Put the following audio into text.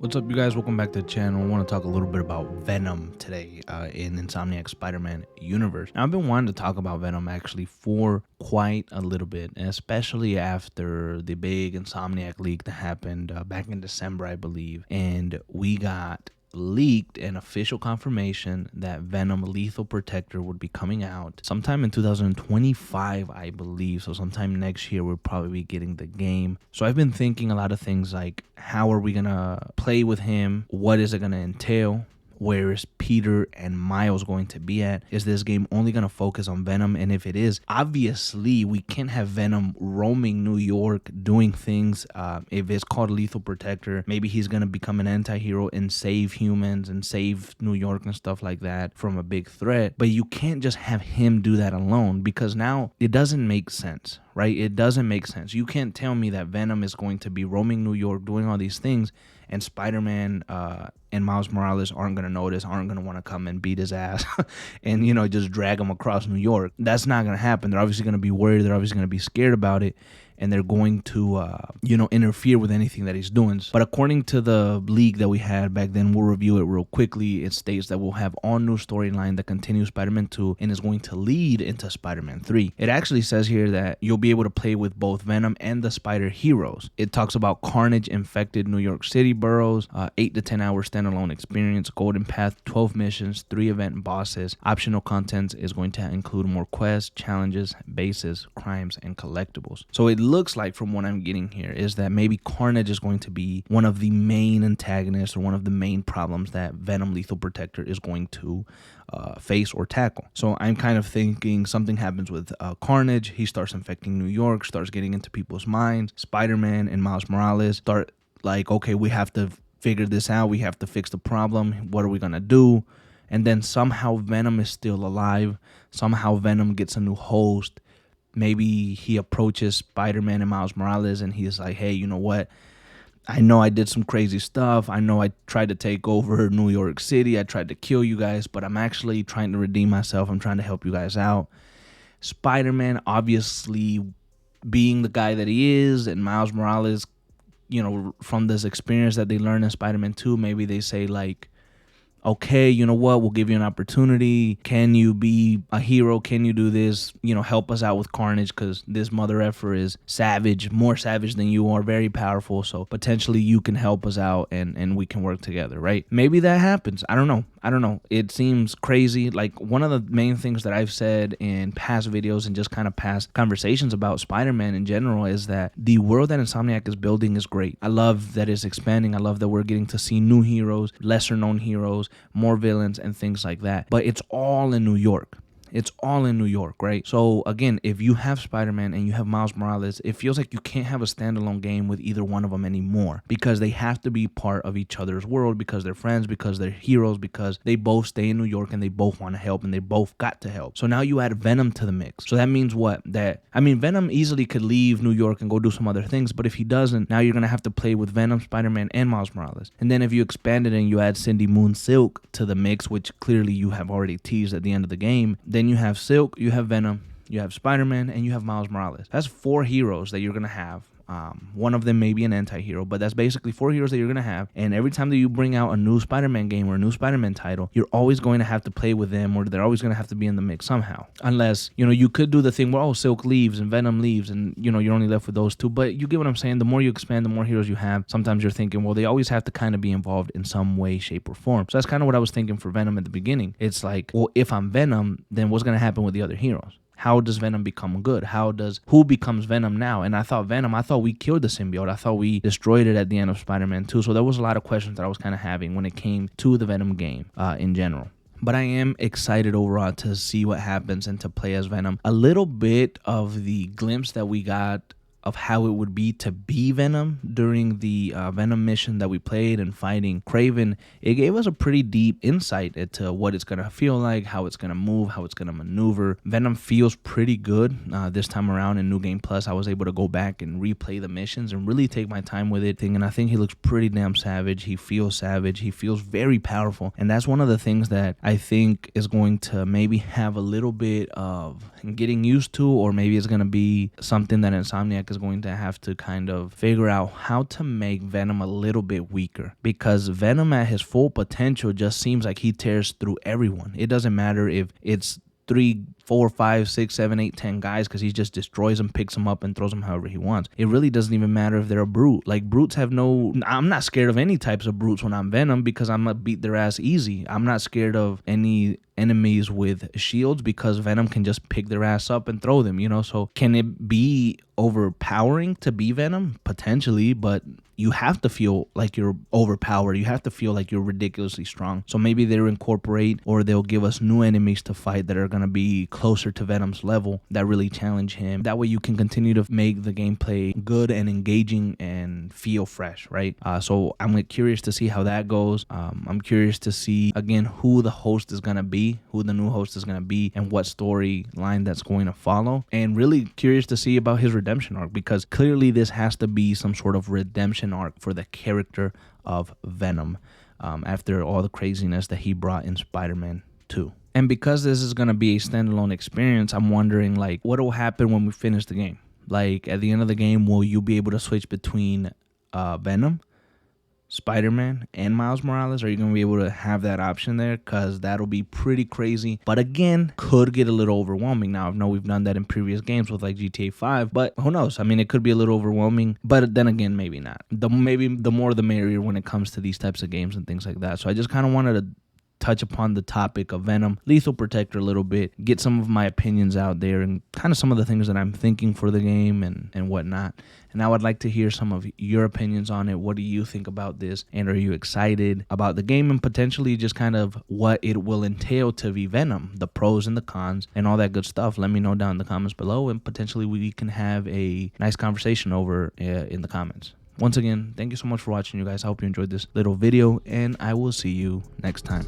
What's up, you guys? Welcome back to the channel. I want to talk a little bit about Venom today in Insomniac Spider-Man universe. Now, I've been wanting to talk about Venom actually for quite a little bit, especially after the big Insomniac leak that happened back in December, I believe. And we got leaked an official confirmation that Venom Lethal Protector would be coming out sometime in 2025, I believe. So sometime next year we'll probably be getting the game. So I've been thinking a lot of things like, how are we gonna play with him? What is it gonna entail? Where is Peter and Miles going to be at? Is this game only going to focus on Venom? And if it is, obviously we can't have Venom roaming New York doing things. If it's called Lethal Protector, maybe he's going to become an anti-hero and save humans and save New York and stuff like that from a big threat. But you can't just have him do that alone, because now it doesn't make sense, right? It doesn't make sense. You can't tell me that Venom is going to be roaming New York doing all these things and Spider-Man and Miles Morales aren't going to notice, aren't going to want to come and beat his ass and, just drag him across New York. That's not going to happen. They're obviously going to be worried. They're obviously going to be scared about it. And they're going to, interfere with anything that he's doing. But according to the leak that we had back then, we'll review it real quickly. It states that we'll have all new storyline that continues Spider-Man 2 and is going to lead into Spider-Man 3. It actually says here that you'll be able to play with both Venom and the Spider heroes. It talks about Carnage infected New York City boroughs, 8 to 10 hour standalone experience, Golden Path, 12 missions, 3 event bosses. Optional content is going to include more quests, challenges, bases, crimes, and collectibles. So it looks like, from what I'm getting here, is that maybe Carnage is going to be one of the main antagonists or one of the main problems that Venom Lethal Protector is going to face or tackle. So I'm kind of thinking something happens with Carnage. He starts infecting New York, starts getting into people's minds. Spider-Man and Miles Morales start like, okay, we have to figure this out. We have to fix the problem. What are we going to do? And then somehow Venom is still alive. Somehow Venom gets a new host. Maybe he approaches Spider-Man and Miles Morales and he's like, hey, you know what? I know I did some crazy stuff. I know I tried to take over New York City. I tried to kill you guys, but I'm actually trying to redeem myself. I'm trying to help you guys out. Spider-Man, obviously being the guy that he is, and Miles Morales, from this experience that they learned in Spider-Man 2, maybe they say like, okay, you know what, we'll give you an opportunity. Can you be a hero? Can you do this? Help us out with Carnage, because this mother effer is savage, more savage than you are, very powerful. So potentially you can help us out and we can work together, right? Maybe that happens. I don't know. It seems crazy. Like, one of the main things that I've said in past videos and just kind of past conversations about Spider-Man in general is that the world that Insomniac is building is great. I love that it's expanding. I love that we're getting to see new heroes, lesser known heroes, more villains, and things like that. But it's all in New York. It's all in New York, right? So again, if you have Spider-Man and you have Miles Morales, it feels like you can't have a standalone game with either one of them anymore, because they have to be part of each other's world, because they're friends, because they're heroes, because they both stay in New York and they both want to help and they both got to help. So now you add Venom to the mix. So that means what? Venom easily could leave New York and go do some other things, but if he doesn't, now you're going to have to play with Venom, Spider-Man, and Miles Morales. And then if you expand it and you add Cindy Moon Silk to the mix, which clearly you have already teased at the end of the game, then you have Silk, you have Venom, you have Spider-Man, and you have Miles Morales. That's 4 heroes that you're going to have. One of them may be an anti-hero, but that's basically 4 heroes that you're going to have. And every time that you bring out a new Spider-Man game or a new Spider-Man title, you're always going to have to play with them, or they're always going to have to be in the mix somehow. Unless, you could do the thing where, Silk leaves and Venom leaves and, you're only left with those 2. But you get what I'm saying? The more you expand, the more heroes you have. Sometimes you're thinking, well, they always have to kind of be involved in some way, shape, or form. So that's kind of what I was thinking for Venom at the beginning. It's like, well, if I'm Venom, then what's going to happen with the other heroes? How does Venom become good? Who becomes Venom now? And I thought we killed the symbiote. I thought we destroyed it at the end of Spider-Man 2. So there was a lot of questions that I was kind of having when it came to the Venom game in general. But I am excited overall to see what happens and to play as Venom. A little bit of the glimpse that we got of how it would be to be Venom during the Venom mission that we played and fighting Kraven, it gave us a pretty deep insight into what it's going to feel like, how it's going to move, how it's going to maneuver. Venom feels pretty good this time around in New Game Plus. I was able to go back and replay the missions and really take my time with it. And I think he looks pretty damn savage. He feels very powerful. And that's one of the things that I think is going to maybe have a little bit of getting used to, or maybe it's going to be something that Insomniac is going to have to kind of figure out how to make Venom a little bit weaker, because Venom at his full potential just seems like he tears through everyone. It doesn't matter if it's 3, 4, 5, 6, 7, 8, 10 guys, because he just destroys them, picks them up, and throws them however he wants. It really doesn't even matter if they're a brute. Like, brutes have no... I'm not scared of any types of brutes when I'm Venom, because I'm gonna beat their ass easy. I'm not scared of any enemies with shields, because Venom can just pick their ass up and throw them, you know? So can it be overpowering to be Venom? Potentially, but you have to feel like you're overpowered. You have to feel like you're ridiculously strong. So maybe they'll incorporate, or they'll give us new enemies to fight that are going to be closer to Venom's level, that really challenge him. That way you can continue to make the gameplay good and engaging and feel fresh, right? So I'm curious to see how that goes. I'm curious to see, again, who the host is going to be, who the new host is going to be, and what storyline that's going to follow. And really curious to see about his redemption arc, because clearly this has to be some sort of redemption arc for the character of Venom, after all the craziness that he brought in Spider-Man 2. And because this is going to be a standalone experience, I'm wondering, like, what will happen when we finish the game? Like, at the end of the game, will you be able to switch between Venom, Spider-Man, and Miles Morales? Are you going to be able to have that option there? Because that'll be pretty crazy. But again, could get a little overwhelming. Now, I know we've done that in previous games with like GTA 5, but who knows? I mean, it could be a little overwhelming, but then again, maybe not. Maybe the more the merrier when it comes to these types of games and things like that. So I just kind of wanted to touch upon the topic of Venom, Lethal Protector a little bit, get some of my opinions out there, and kind of some of the things that I'm thinking for the game and whatnot. And I would like to hear some of your opinions on it. What do you think about this? And are you excited about the game, and potentially just kind of what it will entail to be Venom, the pros and the cons, and all that good stuff? Let me know down in the comments below, and potentially we can have a nice conversation over in the comments. Once again, thank you so much for watching, you guys. I hope you enjoyed this little video, and I will see you next time.